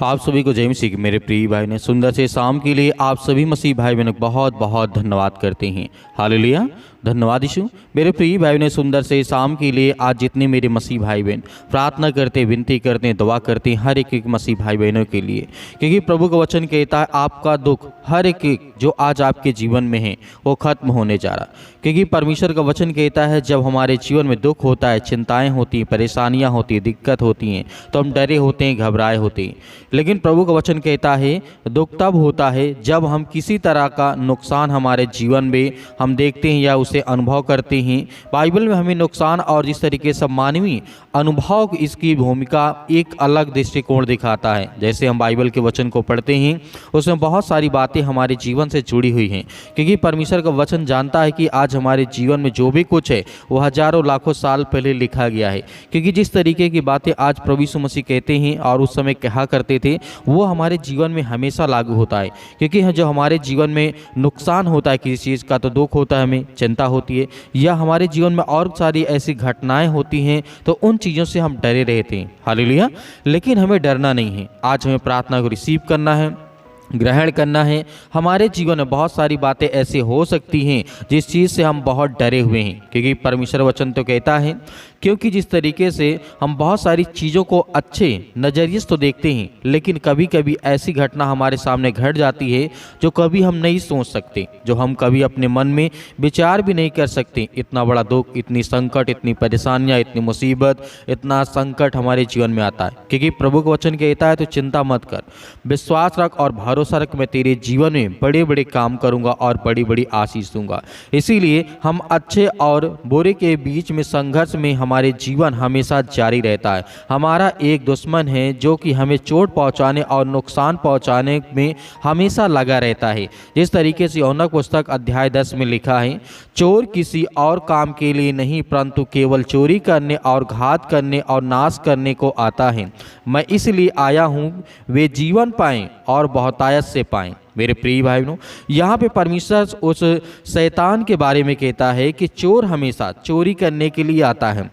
आप सभी को जय मसीह की मेरे प्रिय भाई ने सुंदर से शाम के लिए आप सभी मसीह भाई बहनों को बहुत बहुत धन्यवाद करते हैं। हालेलुया, धन्यवाद यीशु। मेरे प्रिय भाई ने सुंदर से शाम के लिए आज जितने मेरे मसीह भाई बहन प्रार्थना करते, विनती करते हैं, दुआ करते हैं हर एक मसीह भाई बहनों के लिए, क्योंकि प्रभु का वचन कहता है आपका दुख हर एक जो आज आपके जीवन में है वो खत्म होने जा रहा। क्योंकि परमेश्वर का वचन कहता है जब हमारे जीवन में दुख होता है, चिंताएं होती हैं, परेशानियां होती हैं, दिक्कत होती हैं, तो हम डरे होते हैं, घबराए होते हैं। लेकिन प्रभु का वचन कहता है दुख तब होता है जब हम किसी तरह का नुकसान हमारे जीवन में हम देखते हैं या उसे अनुभव करते हैं। बाइबल में हमें नुकसान और जिस तरीके से मानवीय अनुभव इसकी भूमिका एक अलग दृष्टिकोण दिखाता है। जैसे हम बाइबल के वचन को पढ़ते हैं उसमें बहुत सारी बातें हमारे जीवन से जुड़ी हुई हैं, क्योंकि परमेश्वर का वचन जानता है कि आज हमारे जीवन में जो भी कुछ है वो हजारों लाखों साल पहले लिखा गया है। क्योंकि जिस तरीके की बातें आज प्रभु यीशु मसीह कहते हैं और उस समय कहा करते थे वो हमारे जीवन में हमेशा लागू होता है। क्योंकि जो हमारे जीवन में नुकसान होता है किसी चीज़ का, तो दुख होता है, हमें चिंता होती है, या हमारे जीवन में और सारी ऐसी घटनाएं होती हैं तो उन चीज़ों से हम डरे रहते हैं। हालेलुया, लेकिन हमें डरना नहीं है। आज हमें प्रार्थना को रिसीव करना है, ग्रहण करना है। हमारे जीवन में बहुत सारी बातें ऐसी हो सकती हैं जिस चीज़ से हम बहुत डरे हुए हैं, क्योंकि परमेश्वर वचन तो कहता है क्योंकि जिस तरीके से हम बहुत सारी चीज़ों को अच्छे नज़रिए से तो देखते हैं, लेकिन कभी कभी ऐसी घटना हमारे सामने घट जाती है जो कभी हम नहीं सोच सकते, जो हम कभी अपने मन में विचार भी नहीं कर सकते। इतना बड़ा दुख, इतनी संकट, इतनी परेशानियाँ, इतनी मुसीबत, इतना संकट हमारे जीवन में आता है। क्योंकि प्रभु का वचन कहता है तो चिंता मत कर, विश्वास रख और भरोसा रख, मैं तेरे जीवन में बड़े बड़े काम करूँगा और बड़ी बड़ी आशीष दूंगा। इसीलिए हम अच्छे और बुरे के बीच में संघर्ष में हमारे जीवन हमेशा जारी रहता है। हमारा एक दुश्मन है जो कि हमें चोट पहुंचाने और नुकसान पहुंचाने में हमेशा लगा रहता है। जिस तरीके से यूहन्ना पुस्तक अध्याय 10 में लिखा है, चोर किसी और काम के लिए नहीं परंतु केवल चोरी करने और घात करने और नाश करने को आता है। मैं इसलिए आया हूँ वे जीवन पाएं और बहुतायत से पाएं। मेरे प्रिय भाई बहनों, यहाँ पे परमेश्वर उस शैतान के बारे में कहता है कि चोर हमेशा चोरी करने के लिए आता है,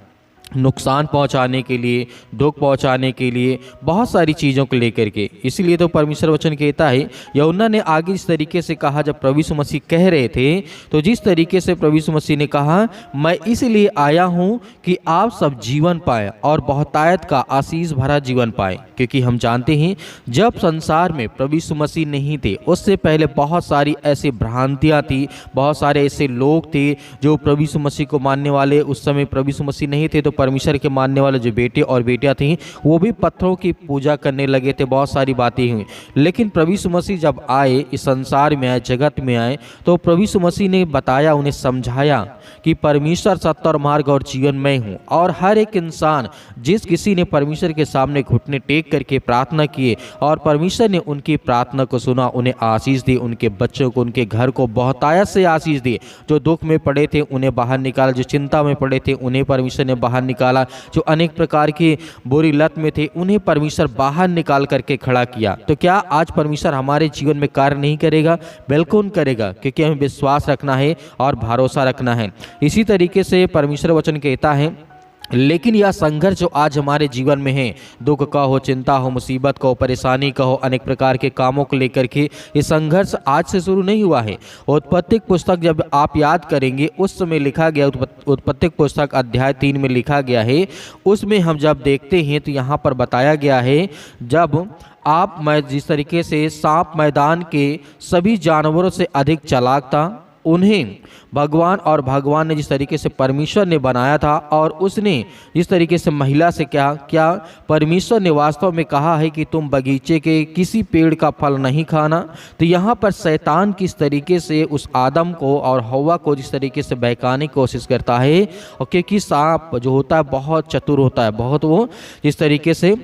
नुकसान पहुंचाने के लिए, दुख पहुंचाने के लिए, बहुत सारी चीज़ों को लेकर के। इसीलिए तो परमेश्वर वचन कहता है, यूहन्ना ने आगे इस तरीके से कहा जब प्रभु यीशु मसीह कह रहे थे, तो जिस तरीके से प्रभु यीशु मसीह ने कहा मैं इसलिए आया हूं कि आप सब जीवन पाएं और बहुतायत का आशीष भरा जीवन पाएं। क्योंकि हम जानते हैं जब संसार में प्रभु यीशु मसीह नहीं थे उससे पहले बहुत सारी ऐसी भ्रांतियाँ थी, बहुत सारे ऐसे लोग थे जो प्रभु यीशु मसीह को मानने वाले। उस समय प्रभु यीशु मसीह नहीं थे तो परमेश्वर के मानने वाले जो बेटे और बेटियां थीं वो भी पत्थरों की पूजा करने लगे थे, बहुत सारी बातें हुई। लेकिन प्रभु यीशु मसीह जब आए, इस संसार में आए, जगत में आए, तो प्रभु यीशु मसीह ने बताया, उन्हें समझाया कि परमेश्वर सत्य और मार्ग और जीवन मैं हूँ। और हर एक इंसान जिस किसी ने परमेश्वर के सामने घुटने टेक करके प्रार्थना किए और परमेश्वर ने उनकी प्रार्थना को सुना, उन्हें आशीष दी, उनके बच्चों को, उनके घर को बहुतायत से आशीष दी। जो दुख में पड़े थे उन्हें बाहर निकाला, जो चिंता में पड़े थे उन्हें परमेश्वर ने बाहर निकाला, जो अनेक प्रकार की बुरी लत में थे उन्हें परमेश्वर बाहर निकाल करके खड़ा किया। तो क्या आज परमेश्वर हमारे जीवन में कार्य नहीं करेगा? बिल्कुल करेगा, क्योंकि हमें विश्वास रखना है और भरोसा रखना है। इसी तरीके से परमेश्वर वचन कहता है, लेकिन यह संघर्ष जो आज हमारे जीवन में है, दुख का हो, चिंता हो, मुसीबत का हो, परेशानी का हो, अनेक प्रकार के कामों को लेकर के, ये संघर्ष आज से शुरू नहीं हुआ है। उत्पत्ति पुस्तक जब आप याद करेंगे उस समय लिखा गया, उत्पत्ति पुस्तक अध्याय 3 में लिखा गया है, उसमें हम जब देखते हैं तो यहाँ पर बताया गया है जब आप मैं जिस तरीके से सांप मैदान के सभी जानवरों से अधिक चालाक था, उन्हें भगवान ने जिस तरीके से परमेश्वर ने बनाया था और उसने जिस तरीके से महिला से क्या परमेश्वर ने वास्तव में कहा है कि तुम बगीचे के किसी पेड़ का फल नहीं खाना। तो यहाँ पर शैतान किस तरीके से उस आदम को और हव्वा को जिस तरीके से बहकाने की कोशिश करता है, और क्योंकि सांप जो होता है बहुत चतुर होता है, बहुत वो जिस तरीके से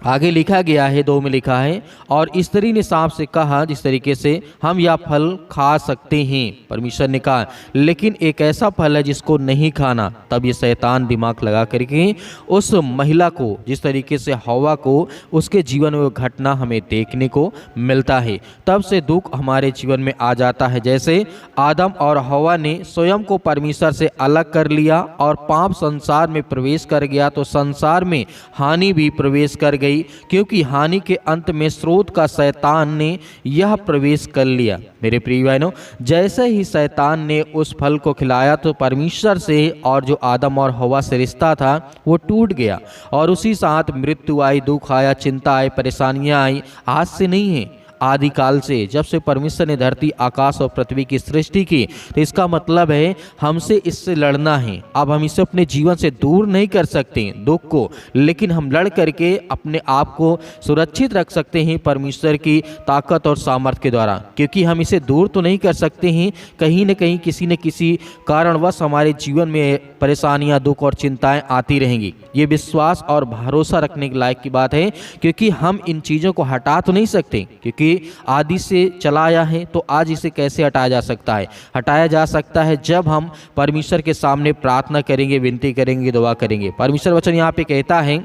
आगे लिखा गया है 2 में लिखा है, और स्त्री ने सांप से कहा जिस तरीके से हम यह फल खा सकते हैं। परमेश्वर ने कहा लेकिन एक ऐसा फल है जिसको नहीं खाना। तब ये शैतान दिमाग लगा करके उस महिला को जिस तरीके से हव्वा को उसके जीवन में वो घटना हमें देखने को मिलता है। तब से दुख हमारे जीवन में आ जाता है। जैसे आदम और हव्वा ने स्वयं को परमेश्वर से अलग कर लिया और पाप संसार में प्रवेश कर गया, तो संसार में हानि भी प्रवेश कर गई। गई, क्योंकि हानि के अंत में स्रोत का शैतान ने यह प्रवेश कर लिया। मेरे प्रिय बहनों, जैसे ही शैतान ने उस फल को खिलाया तो परमेश्वर से और जो आदम और हवा से रिश्ता था वो टूट गया, और उसी साथ मृत्यु आई, दुख आया, चिंता आई, परेशानियां आई। आज से नहीं है, आदिकाल से, जब से परमेश्वर ने धरती, आकाश और पृथ्वी की सृष्टि की। तो इसका मतलब है हमसे इससे लड़ना है। अब हम इसे अपने जीवन से दूर नहीं कर सकते दुख को, लेकिन हम लड़ करके अपने आप को सुरक्षित रख सकते हैं परमेश्वर की ताकत और सामर्थ्य के द्वारा, क्योंकि हम इसे दूर तो नहीं कर सकते हैं। कहीं न कहीं किसी न किसी कारणवश हमारे जीवन में परेशानियां, दुख और चिंताएं आती रहेंगी। ये विश्वास और भरोसा रखने के लायक की बात है, क्योंकि हम इन चीज़ों को हटा तो नहीं सकते, क्योंकि आदि से चला आया है। तो आज इसे कैसे हटाया जा सकता है? हटाया जा सकता है जब हम परमेश्वर के सामने प्रार्थना करेंगे, विनती करेंगे, दुआ करेंगे। परमेश्वर वचन यहाँ पे कहता है,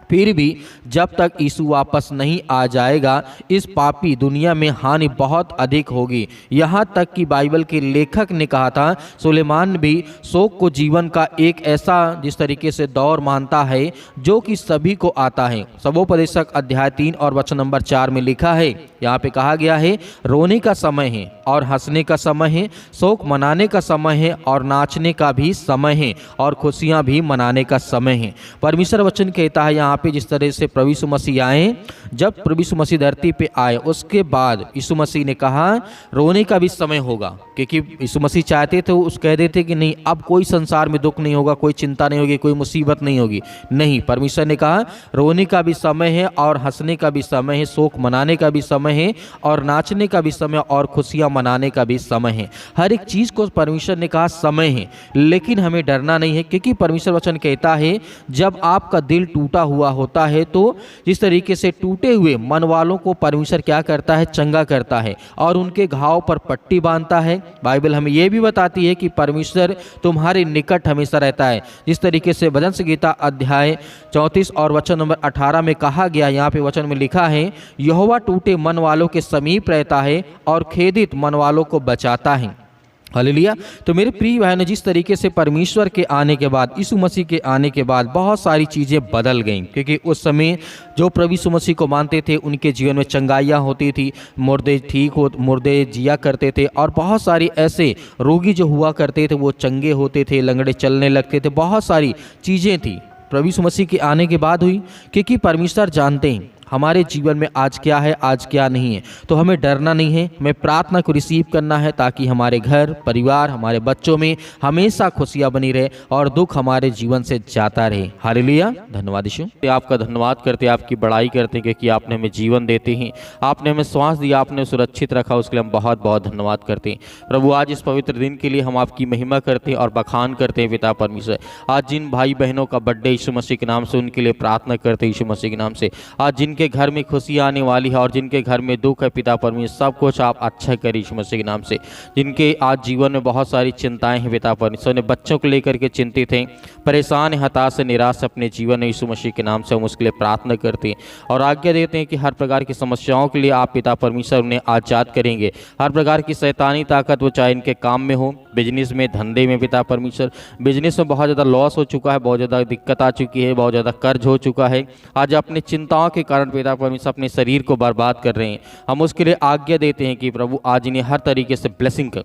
फिर भी जब तक यीशु वापस नहीं आ जाएगा इस पापी दुनिया में हानि बहुत अधिक होगी। यहाँ तक कि बाइबल के लेखक ने कहा था, सुलेमान भी शोक को जीवन का एक ऐसा जिस तरीके से दौर मानता है जो कि सभी को आता है। सबोपदेशक अध्याय 3 और वचन नंबर 4 में लिखा है, यहाँ पे कहा गया है, रोने का समय है और हंसने का समय है, शोक मनाने का समय है और नाचने का भी समय है, और खुशियाँ भी मनाने का समय है। परमेश्वर वचन कहता है यहाँ पे, जिस तरह से प्रभु यीशु मसीह आए, जब प्रभु यीशु मसीह धरती पे आए उसके बाद यीशु मसीह ने कहा रोने का भी समय होगा, क्योंकि यीशु मसीह चाहते थे, उस कह देते कि नहीं अब कोई संसार में दुख नहीं होगा, कोई चिंता नहीं होगी, कोई मुसीबत नहीं होगी। नहीं, परमेश्वर ने कहा रोने का भी समय है और हंसने का भी समय है, शोक मनाने का भी समय है और नाचने का भी समय और खुशियाँ मनाने का भी समय है। हर एक चीज़ को परमेश्वर ने कहा समय है, लेकिन हमें डरना नहीं है, क्योंकि परमेश्वर वचन कहता है जब आपका दिल टूटा हुआ होता है तो जिस तरीके से टूटे हुए मन वालों को परमेश्वर क्या करता है? चंगा करता है और उनके घाव पर पट्टी बांधता है। बाइबल हमें यह भी बताती है कि परमेश्वर तुम्हारे निकट हमेशा रहता है। जिस तरीके से भजन संगीता अध्याय 34 और वचन नंबर 18 में कहा गया, यहाँ पे वचन में लिखा है, यहोवा टूटे मन वालों के समीप रहता है और खेदित मन वालों को बचाता है। हालेलुया। तो मेरे प्रिय बहनों, जिस तरीके से परमेश्वर के आने के बाद, यीशु मसीह के आने के बाद बहुत सारी चीज़ें बदल गईं, क्योंकि उस समय जो प्रभु यीशु मसीह को मानते थे उनके जीवन में चंगाइयाँ होती थी, मुर्दे जिया करते थे, और बहुत सारी ऐसे रोगी जो हुआ करते थे वो चंगे होते थे, लंगड़े चलने लगते थे। बहुत सारी चीज़ें थी प्रभु यीशु मसीह के आने के बाद हुई, क्योंकि परमेश्वर जानते हैं हमारे जीवन में आज क्या है, आज क्या नहीं है। तो हमें डरना नहीं है, हमें प्रार्थना को रिसीव करना है, ताकि हमारे घर परिवार, हमारे बच्चों में हमेशा खुशियाँ बनी रहे और दुख हमारे जीवन से जाता रहे। हालेलुया। धन्यवाद यीशु। आपका धन्यवाद करते, आपकी बड़ाई करते, क्योंकि आपने हमें जीवन देते हैं, आपने हमें श्वास दिया, आपने सुरक्षित रखा, उसके लिए हम बहुत बहुत धन्यवाद करते हैं। प्रभु आज इस पवित्र दिन के लिए हम आपकी महिमा करते हैं और बखान करते हैं पिता परमेश्वर। आज जिन भाई बहनों का बर्थडे यीशु मसीह के नाम से, उनके लिए प्रार्थना करते हैं यीशु मसीह के नाम से। आज जिनके घर में खुशी आने वाली है और जिनके घर में दुख है पिता परमेश्वर, सब कुछ आप अच्छा करिए यीशु मसीह के नाम से। जिनके आज जीवन में बहुत सारी चिंताएं हैं पिता परमेश्वर, ने बच्चों को लेकर के चिंतित हैं, परेशान, हताश, निराश अपने जीवन में, यीशु मसीह के नाम से हम उसके लिए प्रार्थना करते हैं और आज्ञा देते हैं कि हर प्रकार की समस्याओं के लिए आप पिता परमेश्वर उन्हें आज़ाद करेंगे। हर प्रकार की शैतानी ताकत, वो चाहे इनके काम में हो, बिजनेस में, धंधे में पिता परमेश्वर। बिजनेस में बहुत ज़्यादा लॉस हो चुका है, बहुत ज़्यादा दिक्कत आ चुकी है, बहुत ज़्यादा कर्ज हो चुका है। आज अपनी चिंताओं के कारण पिता परमेश्वर अपने शरीर को बर्बाद कर रहे हैं। हम उसके लिए आज्ञा देते हैं कि प्रभु आज इन्हें हर तरीके से ब्लेसिंग कर,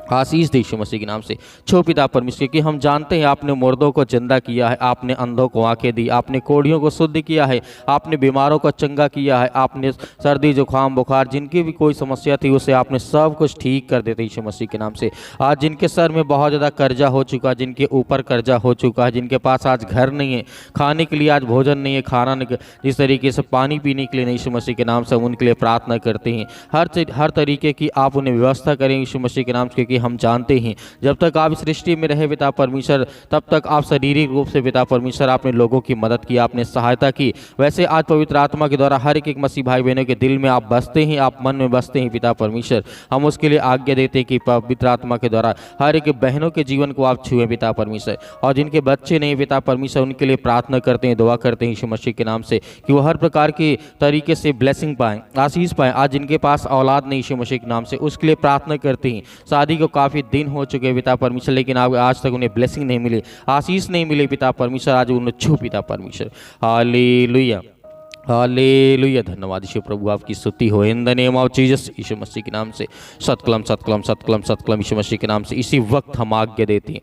आशीष दे यीशु मसीह के नाम से। छो पिता परमेश्वर, कि हम जानते हैं आपने मुर्दों को जिंदा किया है, आपने अंधों को आंखें दी, आपने कोढ़ियों को शुद्ध किया है, आपने बीमारों को चंगा किया है, आपने सर्दी जुकाम बुखार जिनकी भी कोई समस्या थी उसे आपने सब कुछ ठीक कर देते यीशु मसीह के नाम से। आज जिनके सर में बहुत ज़्यादा कर्जा हो चुका है, जिनके ऊपर कर्जा हो चुका है, जिनके पास आज घर नहीं है, खाने के लिए आज भोजन नहीं है, खाना नहीं, जिस तरीके से पानी पीने के लिए नहीं, यीशु मसीह के नाम से हम उनके लिए प्रार्थना करते हैं। हर तरीके की आप उन्हें व्यवस्था करें यीशु मसीह के नाम से, क्योंकि हम जानते हैं जब तक आप इस सृष्टि में रहे पिता परमेश्वर, तब तक आप शारीरिक रूप से पिता परमेश्वर आपने लोगों की मदद की, आपने सहायता की। वैसे आज पवित्र आत्मा के द्वारा हर एक मसीह भाई बहनों के दिल में आप बसते हैं, आप मन में बसते हैं पिता परमेश्वर। हम उसके लिए आज्ञा देते हैं कि पवित्र आत्मा के द्वारा हर एक बहनों के जीवन को आप छुएं पिता परमेश्वर, और जिनके बच्चे नहीं पिता परमेश्वर उनके लिए प्रार्थना करते हैं, दुआ करते हैं यीशु मसीह के नाम से कि वो हर प्रकार के तरीके से ब्लेसिंग पाएं, आशीष पाएं। आज जिनके पास औलाद नहीं यीशु मसीह के नाम से, उसके लिए प्रार्थना करते हैं। शादी को काफ़ी दिन हो चुके पिता परमेश्वर, लेकिन आज तक उन्हें ब्लेसिंग नहीं मिली, आशीष नहीं मिली पिता परमेश्वर, आज उन्हें छू पिता परमेश्वर। हालेलुया। हालेलुया, धन्यवाद यीशु प्रभु, आपकी स्तुति हो in the name of Jesus, Yeshu Masih के नाम से। सतकलम सतकलम सतकलम सतकलम यीशु मसीह के नाम से। इसी वक्त हम आज्ञा देते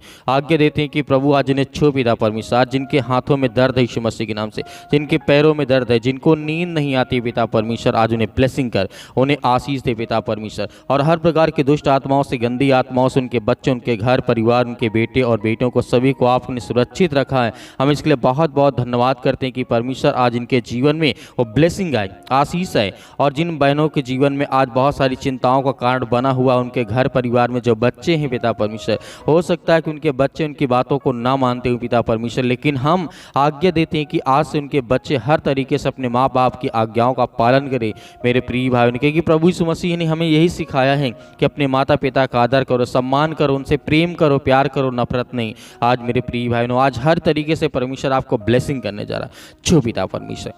हैं कि प्रभु आज इन्हें छू पिता परमेश्वर, आज जिनके हाथों में दर्द है यीशु मसीह के नाम से, जिनके पैरों में दर्द है, जिनको नींद नहीं आती पिता परमेश्वर, आज उन्हें ब्लेसिंग कर, उन्हें आशीष दे पिता परमेश्वर। और हर प्रकार के दुष्ट आत्माओं से, गंदी आत्माओं से उनके बच्चों, उनके घर परिवार, उनके बेटे और बेटियों को सभी को आपने सुरक्षित रखा है। हम इसके लिए बहुत बहुत धन्यवाद करते हैं कि परमेश्वर आज इनके जीवन में वो ब्लेसिंग आए, आशीष है। और जिन बहनों के जीवन में आज बहुत सारी चिंताओं का कारण बना हुआ, उनके घर परिवार में जो बच्चे हैं पिता परमेश्वर, हो सकता है कि उनके बच्चे उनकी बातों को ना मानते हो पिता परमेश्वर, लेकिन हम आज्ञा देते हैं कि आज से उनके बच्चे हर तरीके से अपने माँ बाप की आज्ञाओं का पालन करें मेरे प्रिय भाई बहन, क्योंकि प्रभु यीशु मसीह ने हमें यही सिखाया है कि अपने माता पिता का आदर करो, सम्मान करो, उनसे प्रेम करो, प्यार करो, नफरत नहीं। आज मेरे प्रिय भाई बहनों, आज हर तरीके से परमेश्वर आपको ब्लेसिंग करने जा रहा है। छो पिता परमेश्वर,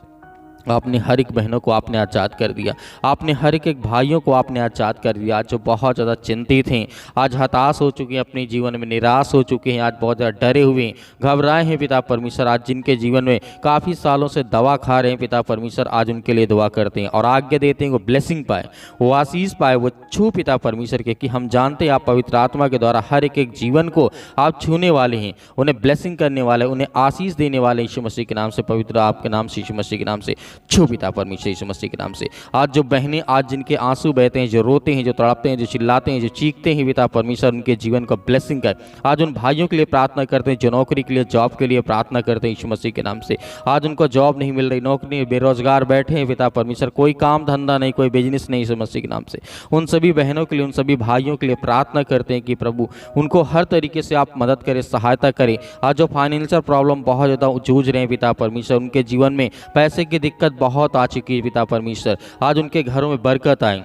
आपने हर एक बहनों को आपने आज़ाद कर दिया, आपने हर एक भाइयों को आपने आज़ाद कर दिया, आज जो बहुत ज़्यादा चिंतित हैं, आज हताश हो चुके हैं, अपने जीवन में निराश हो चुके हैं, आज बहुत ज़्यादा डरे हुए हैं, घबराए हैं पिता परमेश्वर, आज जिनके जीवन में काफ़ी सालों से दवा खा रहे हैं पिता परमेश्वर, आज उनके लिए दुआ करते हैं और आज्ञा देते हैं वो ब्लेसिंग पाए, वो आशीष पाए, वो छू पिता परमेश्वर के, कि हम जानते हैं आप पवित्र आत्मा के द्वारा हर एक जीवन को आप छूने वाले हैं, उन्हें ब्लेसिंग करने वाले, उन्हें आशीष देने वाले यीशु मसीह के नाम से, पवित्र आपके नाम से, यीशु मसीह के नाम से। छू पिता परमेश्वर यीशु मसीह के नाम से। आज जो बहनें, आज जिनके आंसू बहते हैं, जो रोते हैं, जो तड़पते हैं, जो चिल्लाते हैं, जो चीखते हैं पिता परमेश्वर, उनके जीवन को ब्लेसिंग कर। आज उन भाइयों के लिए प्रार्थना करते हैं जो नौकरी के लिए, जॉब के लिए प्रार्थना करते हैं यीशु मसीह के नाम से। आज उनको जॉब नहीं मिल रही, नौकरी, बेरोजगार बैठे हैं पिता परमेश्वर, कोई काम धंधा नहीं, कोई बिजनेस नहीं यीशु मसीह के नाम से। उन सभी बहनों के लिए, उन सभी भाइयों के लिए प्रार्थना करते हैं कि प्रभु उनको हर तरीके से आप मदद करें, सहायता करें। आज जो फाइनेंशियल प्रॉब्लम बहुत ज़्यादा जूझ रहे हैं पिता परमेश्वर, उनके जीवन में पैसे की दिक्कत बहुत आ चुकी है पिता परमेश्वर, आज उनके घरों में बरकत आए,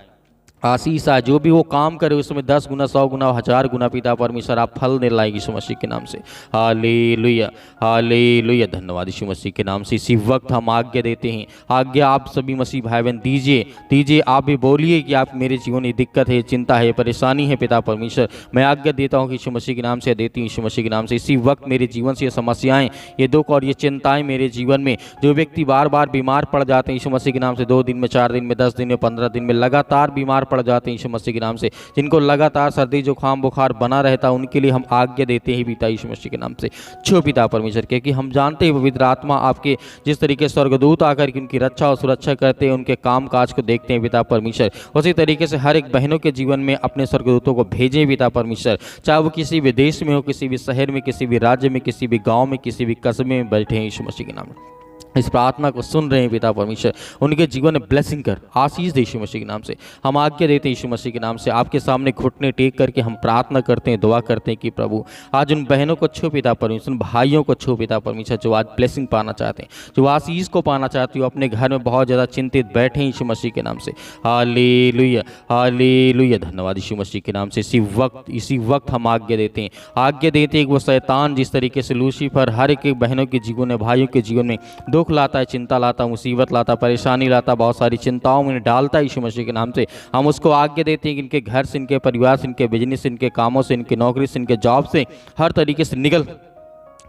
आशीष आए, जो भी वो काम करे उसमें 10 गुना, 100 गुना, 1000 गुना पिता परमेश्वर आप फल दे लाएगी यीशु मसीह के नाम से। हालेलुया, हालेलुया, धन्यवाद यीशु मसीह के नाम से। इसी वक्त हम आज्ञा देते हैं, आज्ञा आप सभी मसीह भाई बहन दीजिए, आप भी बोलिए कि आप मेरे जीवन में दिक्कत है, चिंता है, परेशानी है पिता परमेश्वर, मैं आज्ञा देता हूँ कि यीशु मसीह के नाम से देती हूँ, यीशु मसीह के नाम से। इसी वक्त मेरे जीवन से ये समस्याएं, ये दुख और ये चिंताएं मेरे जीवन में, जो व्यक्ति बार बार बीमार पड़ जाते हैं यीशु मसीह के नाम से, 2 दिन में, 4 दिन में, 10 दिन में, 15 दिन में लगातार बीमार पड़ जाते हैं यीशु मसीह के नाम से, जिनको लगातार सर्दी जुकाम बुखार बना रहता, उनके लिए हम आज्ञा देते हैं पिता यीशु मसीह के नाम से। छो पिता परमेश्वर के, कि हम जानते हैं पवित्र आत्मा आपके जिस तरीके से स्वर्गदूत आकर के उनकी रक्षा और सुरक्षा करते हैं, उनके काम काज को देखते हैं पिता परमेश्वर, उसी तरीके से हर एक बहनों के जीवन में अपने स्वर्गदूतों को भेजें पिता परमेश्वर, चाहे वो किसी भी देश में हो, किसी भी शहर में, किसी भी राज्य में, किसी भी गाँव में, किसी भी कस्बे में बैठे हैं यीशु मसीह के नाम में। इस प्रार्थना को सुन रहे हैं पिता परमेश्वर, उनके जीवन में ब्लेसिंग कर, आशीष दे यीशु मसीह के नाम से। हम आज्ञा देते हैं यीशु मसीह के नाम से, आपके सामने घुटने टेक करके हम प्रार्थना करते हैं, दुआ करते हैं कि प्रभु आज उन बहनों को छू पिता परमेश्वर, उन भाइयों को छू पिता परमेश्वर, जो आज ब्लेसिंग पाना चाहते हैं, जो आशीष को पाना चाहते हो, अपने घर में बहुत ज़्यादा चिंतित बैठे हैं यीशु मसीह के नाम से। हालेलुया, हालेलुया, धन्यवाद यीशु मसीह के नाम से। इसी वक्त हम आज्ञा देते हैं कि वो शैतान जिस तरीके से लूसीफर हर एक बहनों के जीवन में, भाइयों के जीवन में दुख लाता है, चिंता लाता, मुसीबत लाता, परेशानी लाता, बहुत सारी चिंताओं में डालता है यीशु मसीह के नाम से, हम उसको आज्ञा देते हैं कि इनके घर से, इनके परिवार से, इनके बिजनेस से, इनके कामों से, इनके नौकरी से, इनके जॉब से हर तरीके से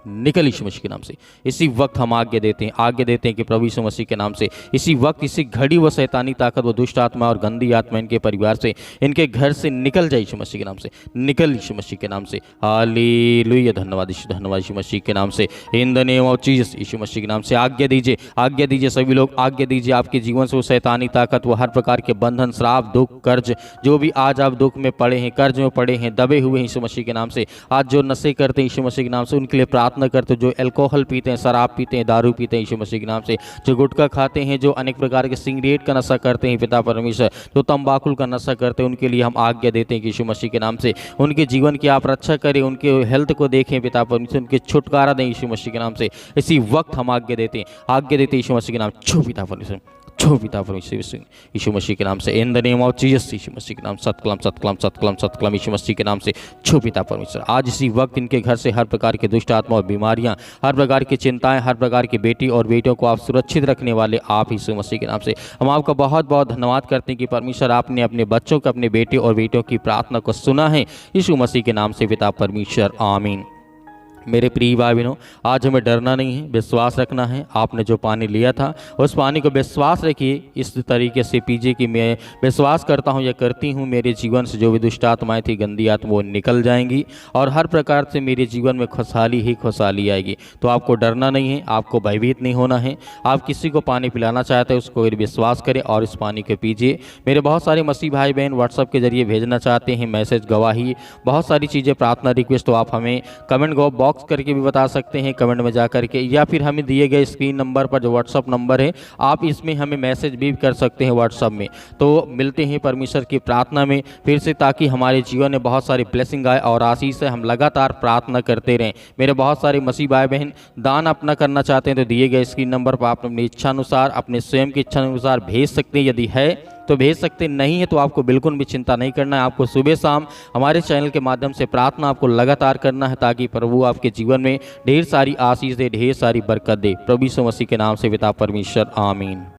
निकल यीशु मसीह के नाम से। इसी वक्त हम आज्ञा देते हैं कि प्रभु यीशु मसीह के नाम से, इसी वक्त, इसी घड़ी वो शैतानी ताकत, वो दुष्ट आत्मा और गंदी आत्मा इनके परिवार से, इनके घर से निकल जाए यीशु मसीह के नाम से, निकल यीशु मसीह के नाम से। हालेलुया, धन्यवाद यीशु मसीह के नाम से। In the name of Jesus, Yeshu Masih के नाम से आज्ञा दीजिए, सभी लोग आज्ञा दीजिए, आपके जीवन से वो शैतानी ताकत, वो हर प्रकार के बंधन, श्राप, दुख, कर्ज, जो भी आज आप दुख में पड़े हैं, कर्ज में पड़े हैं, दबे हुए हैं यीशु मसीह के नाम से, आज जो नशे करते हैं यीशु मसीह के नाम से, उनके लिए प्रार्थना करते, जो अल्कोहल पीते हैं, शराब पीते हैं, दारू पीते हैं यीशु मसीह के नाम से, जो गुटखा खाते हैं, जो अनेक प्रकार के सिगरेट का नशा करते हैं पिता परमेश्वर, जो तंबाकू का नशा करते हैं, उनके लिए हम आज्ञा देते हैं कि यीशु मसीह के नाम से उनके जीवन की आप रक्षा करें, उनके हेल्थ को देखें पिता परमेश्वर, उनके छुटकारा दें यीशु मसीह के नाम से। इसी वक्त हम आज्ञा देते हैं यीशु मसीह के नाम, छो पिता परमेश्वर, छो पिता परमेश्वर यीशु मसीह के नाम से। In the name of Jesus, Yeshu Masih के नाम, सतकलम यीशु मसीह के नाम से। छो पिता परमेश्वर, आज इसी वक्त इनके घर से हर प्रकार के दुष्ट आत्मा और बीमारियां, हर प्रकार की चिंताएं, हर प्रकार की बेटी और बेटियों को आप सुरक्षित रखने वाले आप यीशु मसीह के नाम से। हम आपका बहुत बहुत धन्यवाद करते हैं कि परमेश्वर आपने अपने बच्चों को, अपने बेटे और बेटियों की प्रार्थना को सुना है, यीशु मसीह के नाम से पिता परमेश्वर, आमीन। मेरे प्रिय भाई बहनों, आज हमें डरना नहीं है, विश्वास रखना है। आपने जो पानी लिया था उस पानी को विश्वास रखिए, इस तरीके से पीजिए कि मैं विश्वास करता हूँ या करती हूँ, मेरे जीवन से जो भी दुष्ट आत्माएँ थी, गंदी आत्मा, वो निकल जाएंगी और हर प्रकार से मेरे जीवन में खुशहाली ही खुशहाली आएगी। तो आपको डरना नहीं है, आपको भयभीत नहीं होना है। आप किसी को पानी पिलाना चाहते हैं उसको विश्वास करें और इस पानी को पीजिए। मेरे बहुत सारे मसीह भाई बहन व्हाट्सअप के जरिए भेजना चाहते हैं मैसेज, गवाही, बहुत सारी चीज़ें, प्रार्थना, रिक्वेस्ट, तो आप हमें कमेंट बॉक्स करके भी बता सकते हैं, कमेंट में जा करके, या फिर हमें दिए गए स्क्रीन नंबर पर जो व्हाट्सअप नंबर है आप इसमें हमें मैसेज भी कर सकते हैं व्हाट्सअप में। तो मिलते हैं परमेश्वर की प्रार्थना में फिर से, ताकि हमारे जीवन में बहुत सारी ब्लेसिंग आए और आशीष से हम लगातार प्रार्थना करते रहें। मेरे बहुत सारे मसीह भाई बहन दान अपना करना चाहते हैं तो दिए गए स्क्रीन नंबर पर आप अपनी इच्छा अनुसार, अपने स्वयं की इच्छा अनुसार भेज सकते हैं। यदि है तो भेज सकते, नहीं है तो आपको बिल्कुल भी चिंता नहीं करना है। आपको सुबह शाम हमारे चैनल के माध्यम से प्रार्थना आपको लगातार करना है, ताकि प्रभु आपके जीवन में ढेर सारी आशीष दे, ढेर सारी बरकत दे। प्रभु यीशु मसीह के नाम से पिता परमेश्वर, आमीन।